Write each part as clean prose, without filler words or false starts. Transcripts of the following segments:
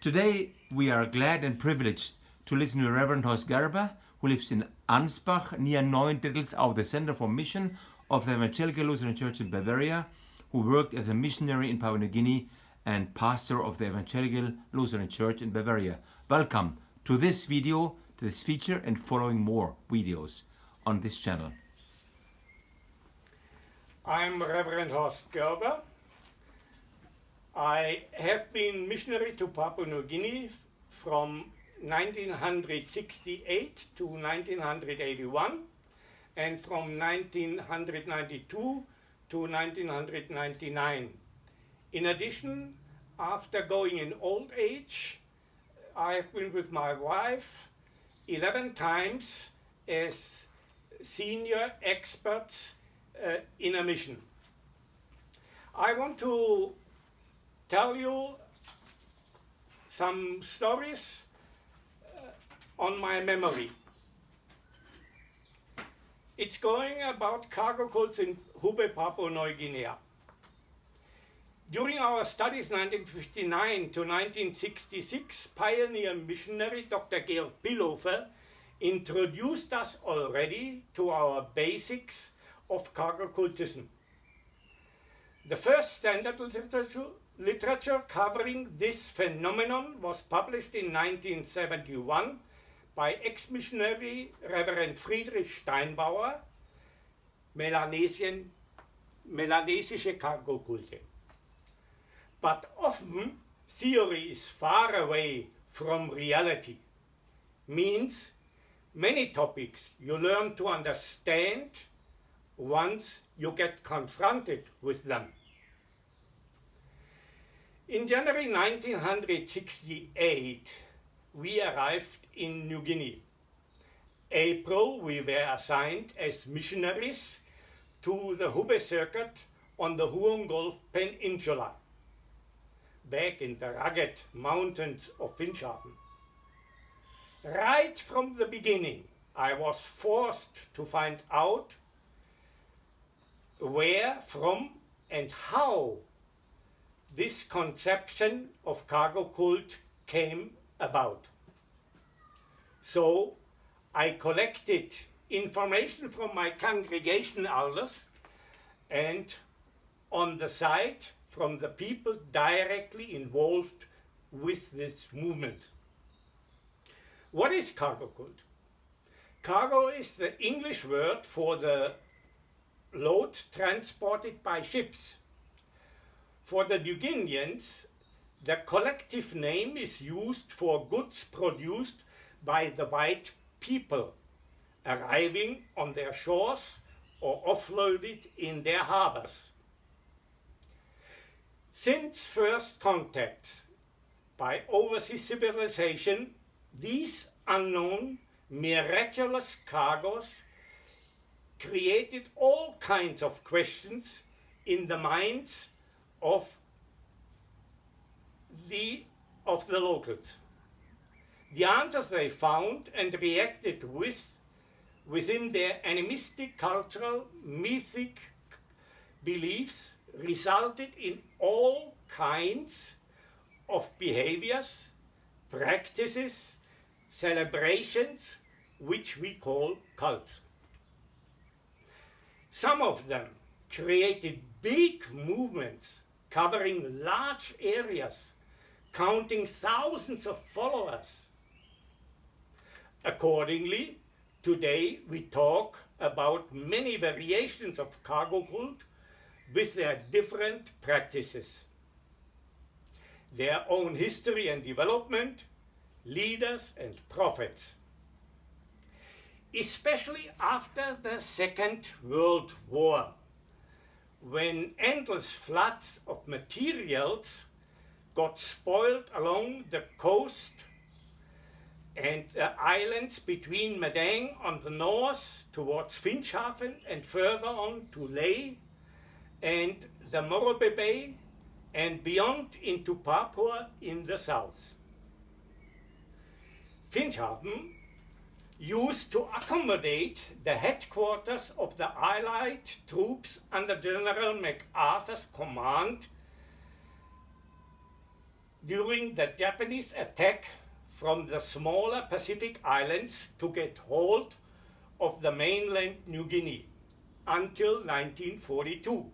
Today we are glad and privileged to listen to Reverend Horst Gerber, who lives in Ansbach near Neuendettelsau, the Center for Mission of the Evangelical Lutheran Church in Bavaria, who worked as a missionary in Papua New Guinea and pastor of the Evangelical Lutheran Church in Bavaria. Welcome to this video, to this feature, and following more videos on this channel. I'm Reverend Horst Gerber. I have been missionary to Papua New Guinea from 1968 to 1981 and from 1992 to 1999. In addition, after going in old age, I have been with my wife 11 times as senior experts in a mission. I want to tell you some stories on my memory. It's going about cargo cults in Hube, Papua New Guinea. During our studies 1959 to 1966, pioneer missionary Dr. Georg Billhofer introduced us already to our basics of cargo cultism. The first standard literature covering this phenomenon was published in 1971 by ex-missionary Reverend Friedrich Steinbauer, Melanesische Cargo-Kulte. But often, theory is far away from reality. Means many topics you learn to understand once you get confronted with them. In January 1968, we arrived in New Guinea. April, we were assigned as missionaries to the Hube Circuit on the Huon Gulf Peninsula, back in the rugged mountains of Finschhafen. Right from the beginning, I was forced to find out where, from, and how this conception of cargo cult came about. So I collected information from my congregation elders and on the side from the people directly involved with this movement. What is cargo cult? Cargo is the English word for the load transported by ships. For the New Guineans, the collective name is used for goods produced by the white people, arriving on their shores or offloaded in their harbors. Since first contact by overseas civilization, these unknown, miraculous cargoes created all kinds of questions in the minds of the locals. The answers they found and reacted within their animistic cultural mythic beliefs resulted in all kinds of behaviors, practices, celebrations, which we call cults. Some of them created big movements covering large areas, counting thousands of followers. Accordingly, today we talk about many variations of cargo cult with their different practices, their own history and development, leaders and prophets. Especially after the Second World War, when endless floods of materials got spoiled along the coast and the islands between Madang on the north towards Finschhafen and further on to Leni and the Morobe Bay and beyond into Papua in the south. Finschhafen used to accommodate the headquarters of the Allied troops under General MacArthur's command during the Japanese attack from the smaller Pacific islands to get hold of the mainland New Guinea until 1942.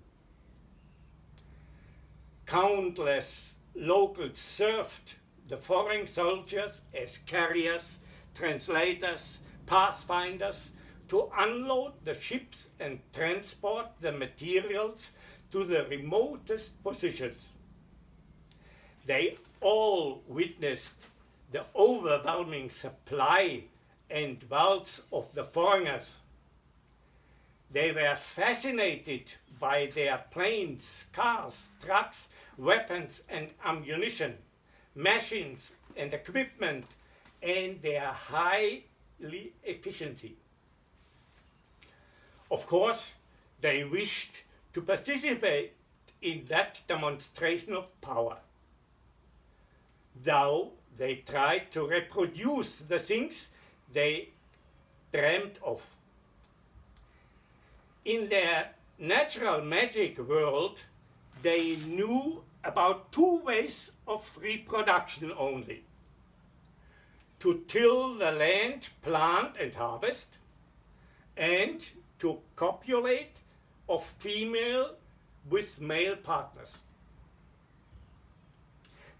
Countless locals served the foreign soldiers as carriers, translators, pathfinders to unload the ships and transport the materials to the remotest positions. They all witnessed the overwhelming supply and wealth of the foreigners. They were fascinated by their planes, cars, trucks, weapons and ammunition, machines and equipment, and their high efficiency. Of course, they wished to participate in that demonstration of power. Though they tried to reproduce the things they dreamt of. In their natural magic world, they knew about two ways of reproduction only: to till the land, plant and harvest, and to copulate of female with male partners.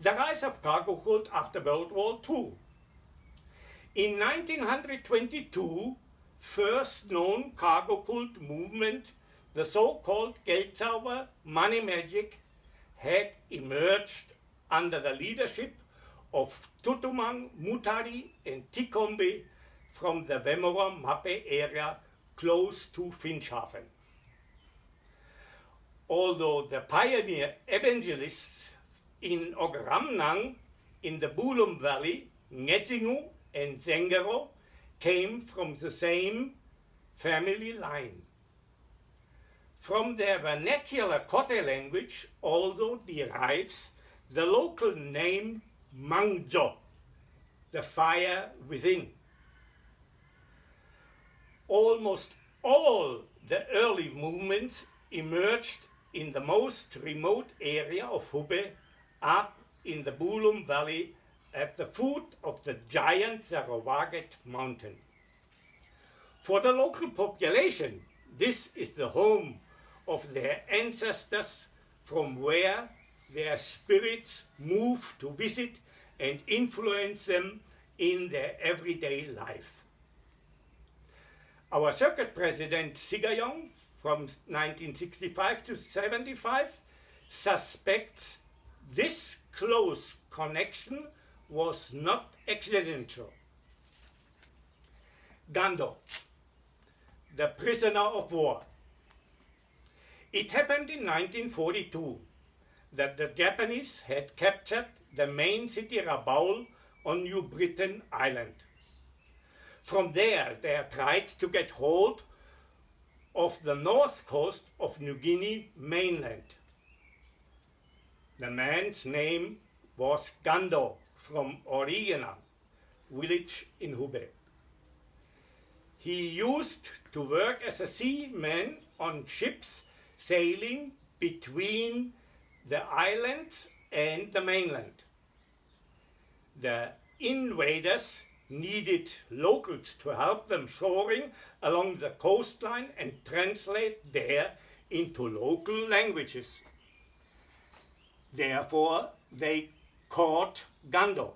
The rise of cargo cult after World War II. In 1922, first known cargo cult movement, the so-called Geldzauber, money magic, had emerged under the leadership of Tutumang, Mutari and Tikombe from the Wemora Mape area close to Finschhafen. Although the pioneer evangelists in Ogramnang, in the Bulum Valley, Ngetsingu and Zengero came from the same family line. From their vernacular Kote language also derives the local name Mangzo, the fire within. Almost all the early movements emerged in the most remote area of Hube, up in the Bulum Valley at the foot of the giant Sarowaget mountain. For the local population, this is the home of their ancestors, from where their spirits move to visit and influence them in their everyday life. Our circuit president Sigayong from 1965 to 75 suspects this close connection was not accidental. Gando, the prisoner of war. It happened in 1942 that the Japanese had captured the main city Rabaul on New Britain Island. From there, they tried to get hold of the north coast of New Guinea mainland. The man's name was Gando from Origena, village in Hube. He used to work as a seaman on ships sailing between the islands and the mainland. The invaders needed locals to help them shoring along the coastline and translate there into local languages. Therefore, they caught Gando.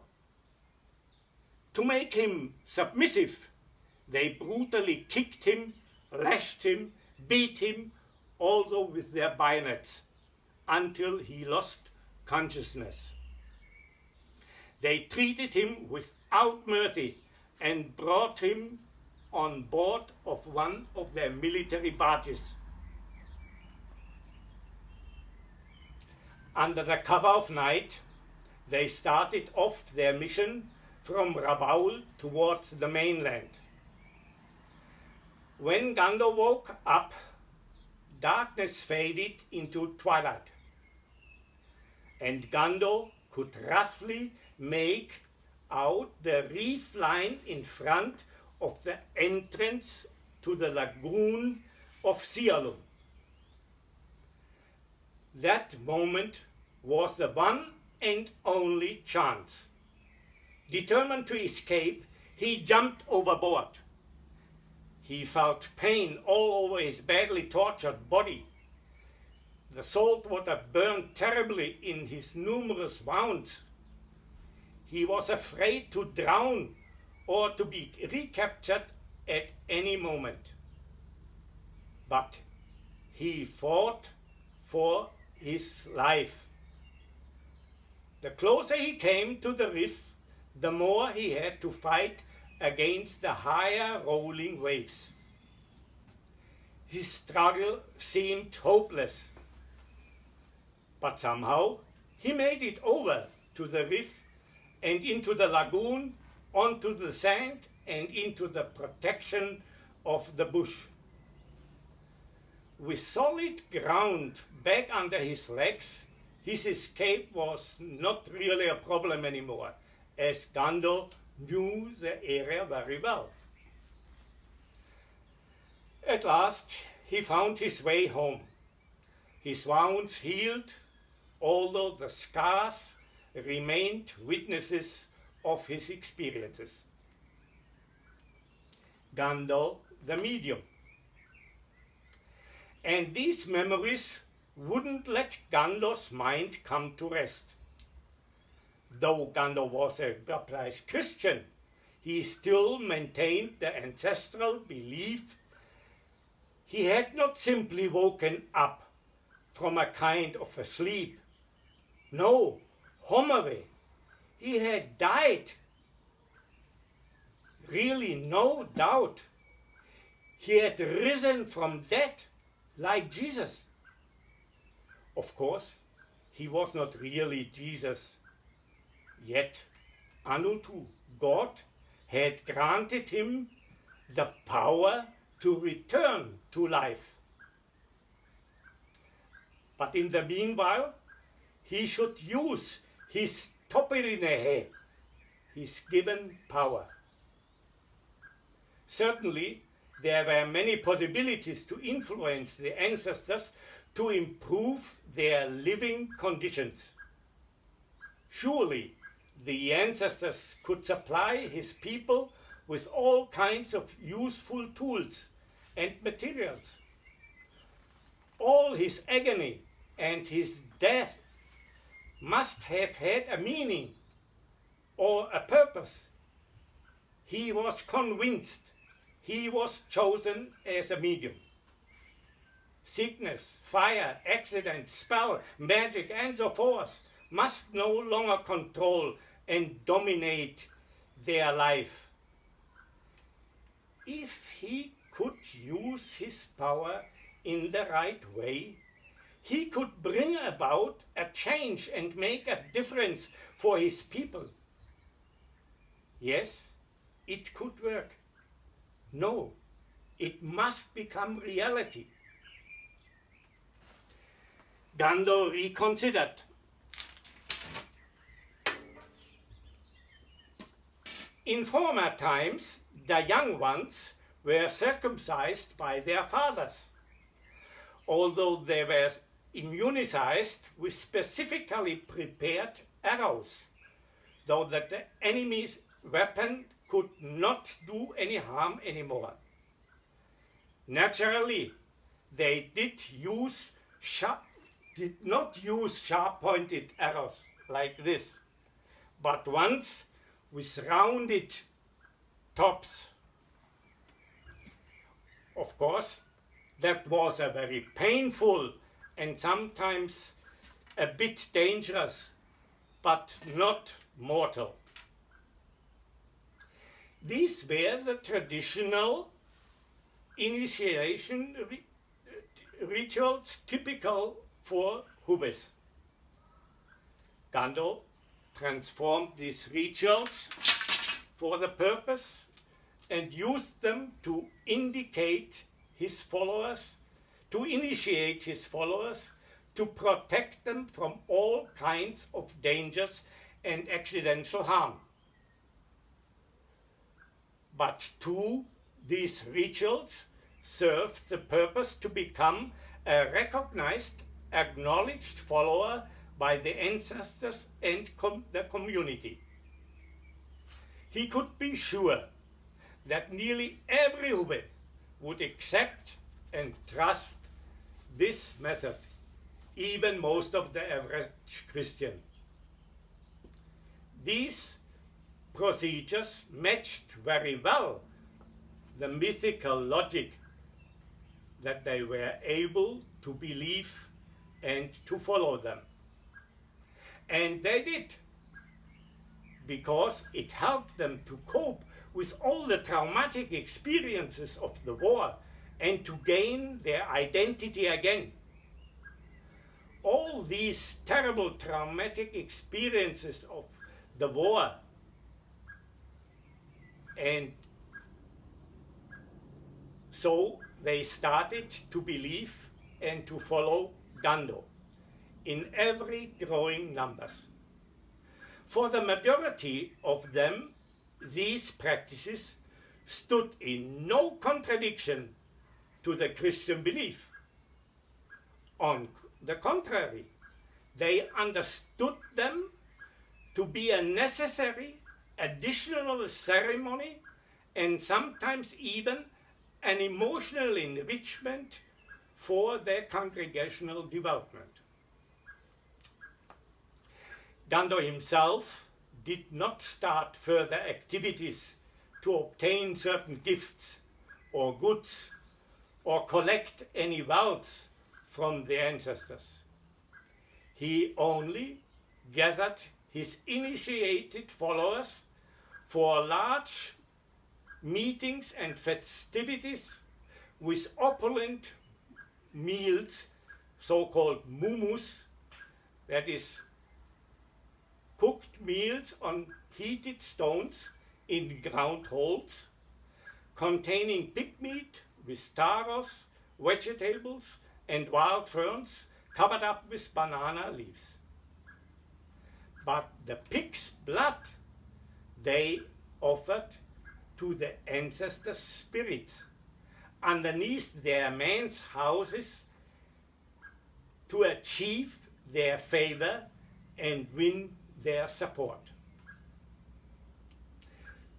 To make him submissive, they brutally kicked him, lashed him, beat him, also with their bayonets, until he lost consciousness. They treated him without mercy and brought him on board of one of their military barges. Under the cover of night, they started off their mission from Rabaul towards the mainland. When Gando woke up, darkness faded into twilight, and Gando could roughly make out the reef line in front of the entrance to the lagoon of Sialum. That moment was the one and only chance. Determined to escape, he jumped overboard. He felt pain all over his badly tortured body. The salt water burned terribly in his numerous wounds. He was afraid to drown or to be recaptured at any moment. But he fought for his life. The closer he came to the reef, the more he had to fight against the higher rolling waves. His struggle seemed hopeless. But somehow he made it over to the reef and into the lagoon, onto the sand and into the protection of the bush. With solid ground back under his legs, his escape was not really a problem anymore, as Gando knew the area very well. At last, he found his way home. His wounds healed, although the scars remained witnesses of his experiences. Gando, the medium. And these memories wouldn't let Gando's mind come to rest. Though Gando was a baptized Christian, he still maintained the ancestral belief. He had not simply woken up from a kind of a sleep. No, Morobe, he had died. Really, no doubt. He had risen from death like Jesus. Of course, he was not really Jesus. Yet, Anutu, God, had granted him the power to return to life. But in the meanwhile, he should use his topirinehe, his given power. Certainly, there were many possibilities to influence the ancestors to improve their living conditions. Surely, the ancestors could supply his people with all kinds of useful tools and materials. All his agony and his death must have had a meaning or a purpose. He was convinced he was chosen as a medium. Sickness, fire, accident, spell, magic, and so forth must no longer control and dominate their life. If he could use his power in the right way, he could bring about a change and make a difference for his people. Yes, it could work. No, it must become reality. Gando reconsidered. In former times, the young ones were circumcised by their fathers, although they were immunized with specifically prepared arrows, so that the enemy's weapon could not do any harm anymore. Naturally, they did not use sharp-pointed arrows like this, but ones with rounded tops. Of course, that was a very painful and sometimes a bit dangerous, but not mortal. These were the traditional initiation rituals typical for Hubes. Gando transformed these rituals for the purpose and used them to indicate his followers, to initiate his followers, to protect them from all kinds of dangers and accidental harm. But too, these rituals served the purpose to become a recognized, acknowledged follower by the ancestors and the community. He could be sure that nearly every Hube would accept and trust this method, even most of the average Christian. These procedures matched very well the mythical logic that they were able to believe and to follow them. And they did, because it helped them to cope with all the traumatic experiences of the war and to gain their identity again. All these terrible traumatic experiences of the war, and so they started to believe and to follow Gando in every growing numbers. For the majority of them, these practices stood in no contradiction to the Christian belief. On the contrary, they understood them to be a necessary additional ceremony and sometimes even an emotional enrichment for their congregational development. Gando himself did not start further activities to obtain certain gifts or goods or collect any wealth from the ancestors. He only gathered his initiated followers for large meetings and festivities with opulent meals, so-called mumus, that is, cooked meals on heated stones in ground holes, containing pig meat with taros, vegetables, and wild ferns covered up with banana leaves. But the pig's blood they offered to the ancestors' spirits underneath their men's houses to achieve their favor and win their support.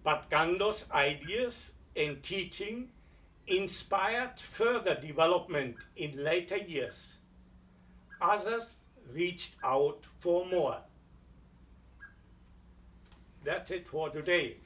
But Gando's ideas and teaching inspired further development in later years. Others reached out for more. That's it for today.